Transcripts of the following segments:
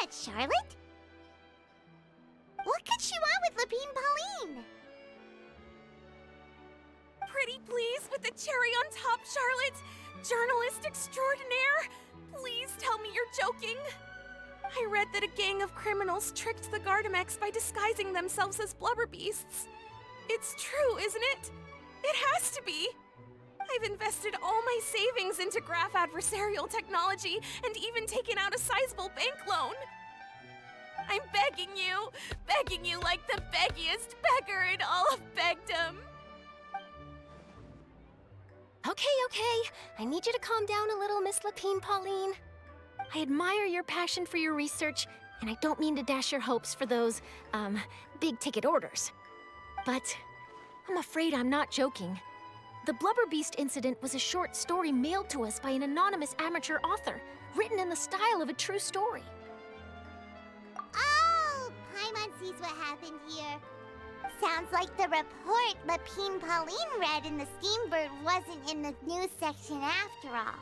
that Charlotte? What could she want with Lapine Pauline? Pretty please with the cherry on top, Charlotte! Journalist extraordinaire! Please tell me you're joking! I read that a gang of criminals tricked the Gardamex by disguising themselves as blubber beasts. It's true, isn't it? It has to be! I've invested all my savings into graph adversarial technology and even taken out a sizable bank loan. I'm begging you like the beggiest beggar in all of begdom. Okay. I need you to calm down a little, Miss Lapine Pauline. I admire your passion for your research, and I don't mean to dash your hopes for those, big-ticket orders. But I'm afraid I'm not joking. The Blubber Beast incident was a short story mailed to us by an anonymous amateur author, written in the style of a true story. Oh, Paimon sees what happened here. Sounds like the report Lapine Pauline read in the Steambird wasn't in the news section after all.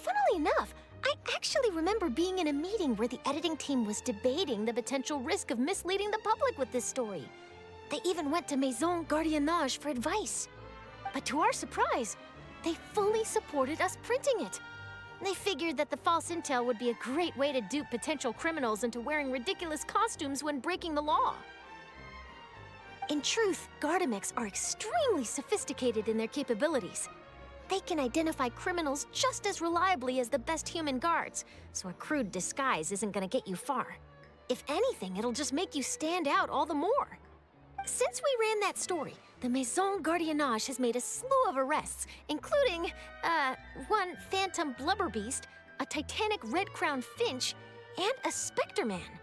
Funnily enough, I actually remember being in a meeting where the editing team was debating the potential risk of misleading the public with this story. They even went to Maison Gardiennage for advice. But to our surprise, they fully supported us printing it. They figured that the false intel would be a great way to dupe potential criminals into wearing ridiculous costumes when breaking the law. In truth, Gardamex are extremely sophisticated in their capabilities. They can identify criminals just as reliably as the best human guards, so a crude disguise isn't gonna get you far. If anything, it'll just make you stand out all the more. Since we ran that story, the Maison Gardiennage has made a slew of arrests, including, one phantom blubber beast, a titanic red-crowned finch, and a specter man.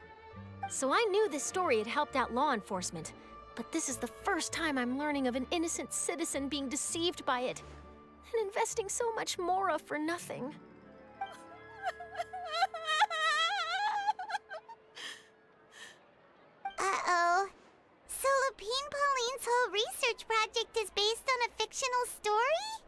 So I knew this story had helped out law enforcement, but this is the first time I'm learning of an innocent citizen being deceived by it, and investing so much mora for nothing. Uh-oh. So Lapine Pauline's whole research project is based on a fictional story?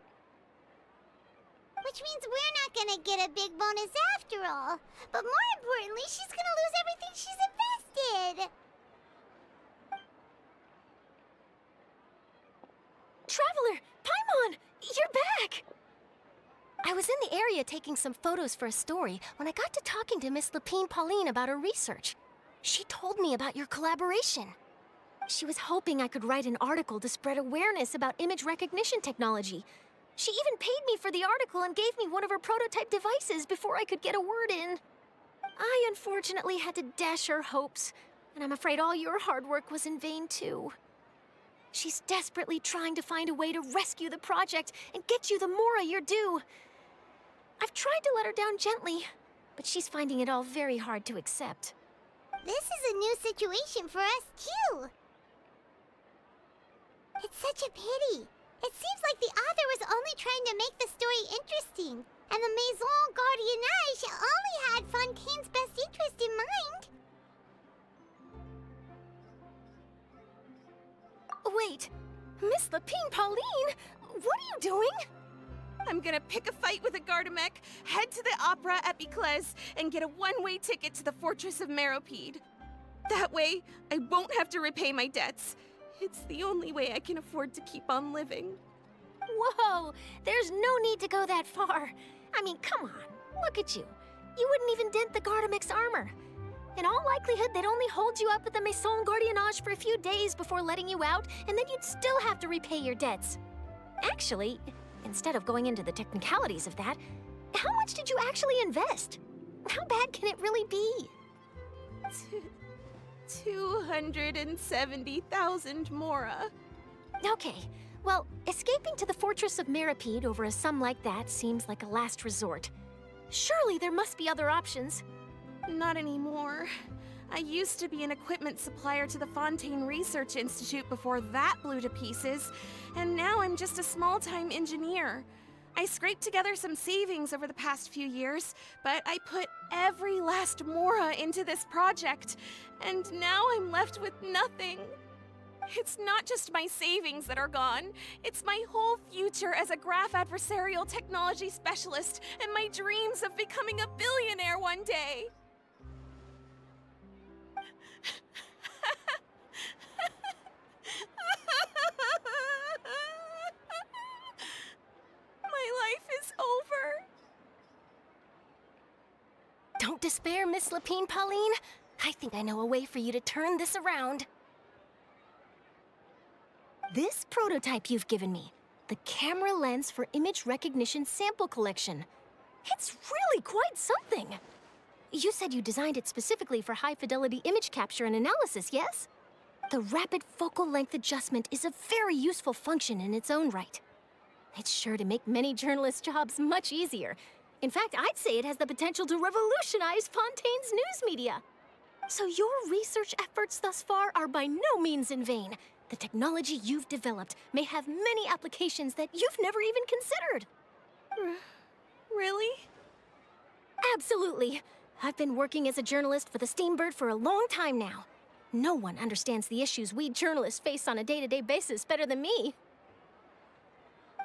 Which means we're not gonna get a big bonus after all. But more importantly, she's gonna lose everything she's invested. Traveler! Paimon! You're back! I was in the area taking some photos for a story when I got to talking to Miss Lapine Pauline about her research. She told me about your collaboration. She was hoping I could write an article to spread awareness about image recognition technology. She even paid me for the article and gave me one of her prototype devices before I could get a word in. I unfortunately had to dash her hopes, and I'm afraid all your hard work was in vain too. She's desperately trying to find a way to rescue the project and get you the mora you're due. I've tried to let her down gently, but she's finding it all very hard to accept. This is a new situation for us, too. It's such a pity. It seems like the author was only trying to make the story interesting, and the Maison Gardiennage only had Fontaine's best interest in mind. Wait, Miss Lapine Pauline, what are you doing? I'm gonna pick a fight with a Gardamek, head to the opera at Biclez, and get a one-way ticket to the Fortress of Meropide. That way, I won't have to repay my debts. It's the only way I can afford to keep on living. Whoa, there's no need to go that far. I mean, come on, look at you. You wouldn't even dent the Gardamex armor. In all likelihood, they'd only hold you up at the Maison Gardiennage for a few days before letting you out, and then you'd still have to repay your debts. Actually, instead of going into the technicalities of that, how much did you actually invest? How bad can it really be? 270,000 mora. Okay, well, escaping to the Fortress of Meropide over a sum like that seems like a last resort. Surely there must be other options. Not anymore. I used to be an equipment supplier to the Fontaine Research Institute before that blew to pieces, and now I'm just a small-time engineer. I scraped together some savings over the past few years, but I put every last mora into this project, and now I'm left with nothing. It's not just my savings that are gone. It's my whole future as a graph adversarial technology specialist and my dreams of becoming a billionaire one day. My life is over. Don't despair, Miss Lapine Pauline. I think I know a way for you to turn this around. This prototype you've given me, the camera lens for image recognition sample collection. It's really quite something. You said you designed it specifically for high-fidelity image capture and analysis, yes? The rapid focal length adjustment is a very useful function in its own right. It's sure to make many journalists' jobs much easier. In fact, I'd say it has the potential to revolutionize Fontaine's news media. So your research efforts thus far are by no means in vain. The technology you've developed may have many applications that you've never even considered. Really? Absolutely. I've been working as a journalist for the Steambird for a long time now. No one understands the issues we journalists face on a day-to-day basis better than me.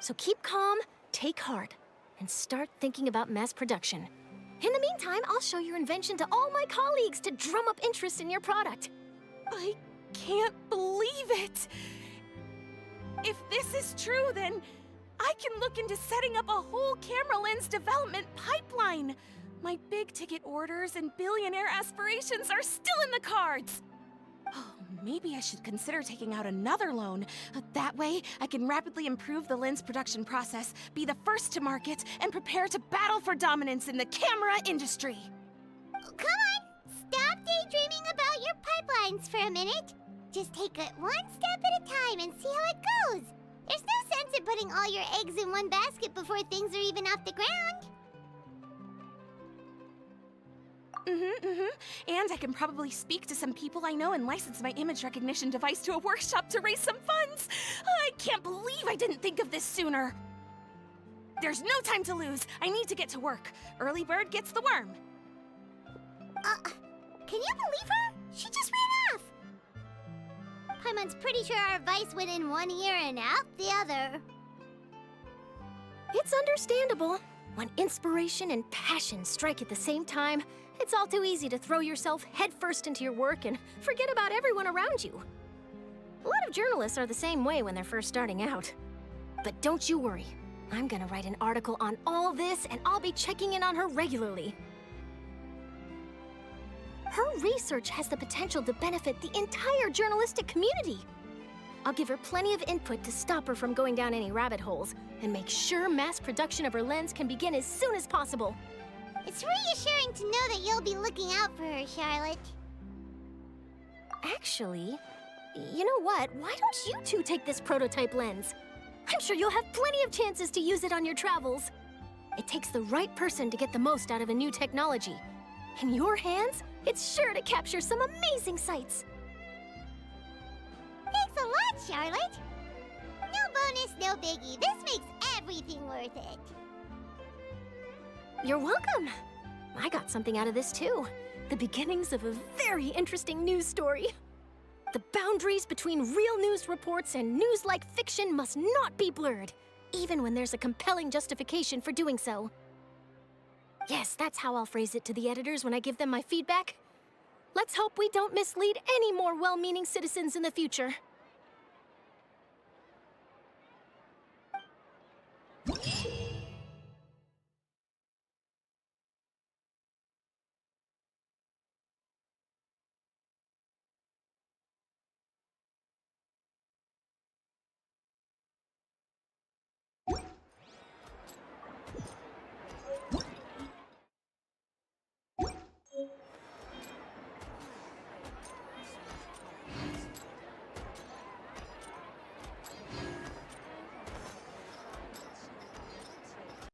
So keep calm, take heart, and start thinking about mass production. In the meantime, I'll show your invention to all my colleagues to drum up interest in your product. I can't believe it! If this is true, then I can look into setting up a whole camera lens development pipeline. My big-ticket orders and billionaire aspirations are still in the cards. Oh, maybe I should consider taking out another loan. That way, I can rapidly improve the lens production process, be the first to market, and prepare to battle for dominance in the camera industry. Come on! Stop daydreaming about your pipelines for a minute. Just take it one step at a time and see how it goes. There's no sense in putting all your eggs in one basket before things are even off the ground. And I can probably speak to some people I know and license my image recognition device to a workshop to raise some funds. I can't believe I didn't think of this sooner. There's no time to lose. I need to get to work. Early bird gets the worm. Can you believe her? She just ran off. Paimon's pretty sure our advice went in one ear and out the other. It's understandable. When inspiration and passion strike at the same time, it's all too easy to throw yourself headfirst into your work and forget about everyone around you. A lot of journalists are the same way when they're first starting out. But don't you worry. I'm gonna write an article on all this, and I'll be checking in on her regularly. Her research has the potential to benefit the entire journalistic community. I'll give her plenty of input to stop her from going down any rabbit holes, and make sure mass production of her lens can begin as soon as possible. It's reassuring to know that you'll be looking out for her, Charlotte. Actually, you know what? Why don't you two take this prototype lens? I'm sure you'll have plenty of chances to use it on your travels. It takes the right person to get the most out of a new technology. In your hands, it's sure to capture some amazing sights. Thanks a lot, Charlotte. No bonus, no biggie. This makes everything worth it. You're welcome. I got something out of this too. The beginnings of a very interesting news story. The boundaries between real news reports and news-like fiction must not be blurred, even when there's a compelling justification for doing so. Yes, that's how I'll phrase it to the editors when I give them my feedback. Let's hope we don't mislead any more well-meaning citizens in the future.